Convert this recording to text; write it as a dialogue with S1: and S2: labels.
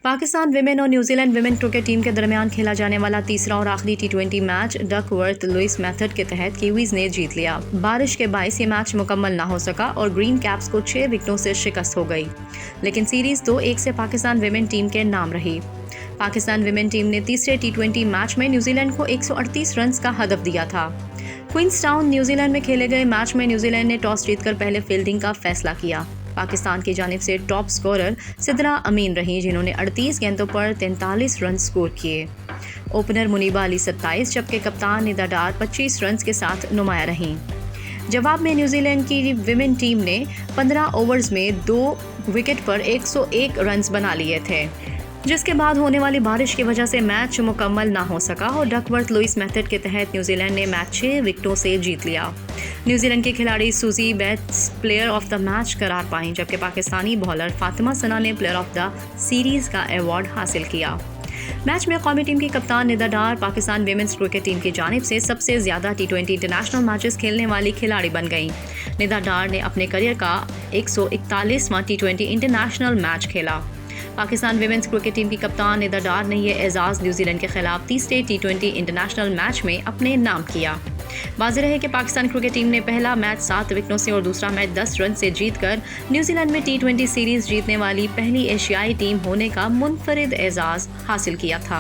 S1: Pakistan women और New Zealand women cricket team के दरमियान खेला जाने वाला तीसरा और आखिरी टी20 मैच डकवर्थ लुइस मेथड के तहत कीवीज ने जीत लिया। बारिश के बायस ये मैच मुकम्मल ना हो सका और ग्रीन कैप्स को 6 विकेटों से शिकस्त हो गई, लेकिन सीरीज 2-1 से पाकिस्तान विमेन टीम के नाम रही। पाकिस्तान विमेन टीम ने तीसरे टी20 मैच में न्यूजीलैंड को 138 रन का हदफ दिया था। क्वींसटाउन न्यूजीलैंड में खेले गए मैच में न्यूजीलैंड ने टॉस जीतकर पहले फील्डिंग का फैसला किया। पाकिस्तान की जानिब से टॉप स्कोरर सिद्रा अमीन रहीं, जिन्होंने 38 गेंदों पर 43 रन स्कोर किए। ओपनर मुनीबा अली 27 जबकि कप्तान निदा डार 25 रन के साथ नुमाया रहीं। जवाब में न्यूजीलैंड की विमेन टीम ने 15 ओवर्स में 2 विकेट पर 101 रन बना लिए थे, जिसके बाद होने वाली बारिश की वजह से मैच मुकम्मल ना हो सका और डकवर्थ लुइस मेथड के तहत न्यूजीलैंड ने मैच 6 विकेटों से जीत लिया। न्यूजीलैंड की खिलाड़ी Suzie Bates player of the match करार पाईं, जबकि पाकिस्तानी बॉलर फातिमा सना ने प्लेयर ऑफ द सीरीज का अवार्ड हासिल किया। मैच में कौमी टीम की कप्तान निदा डार पाकिस्तान विमेंस क्रिकेट टीम की जानिब से सबसे ज़्यादा टी20 इंटरनेशनल मैचेस खेलने वाली खिलाड़ी बन गईं। निदा डार ने अपने करियर का 141वां टी20 इंटरनेशनल मैच खेला। पाकिस्तान विमेंस क्रिकेट टीम की कप्तान निदा डार ने यह एजाज़ न्यूजीलैंड के खिलाफ तीसरे टी20 इंटरनेशनल मैच में अपने नाम किया। वाज़ेह है कि पाकिस्तान क्रिकेट टीम ने पहला मैच 7 विकेटों से और दूसरा मैच 10 रन से जीतकर न्यूजीलैंड में टी20 सीरीज़ जीतने वाली पहली एशियाई टीम होने का मुनफरिद एजाज़ हासिल किया था।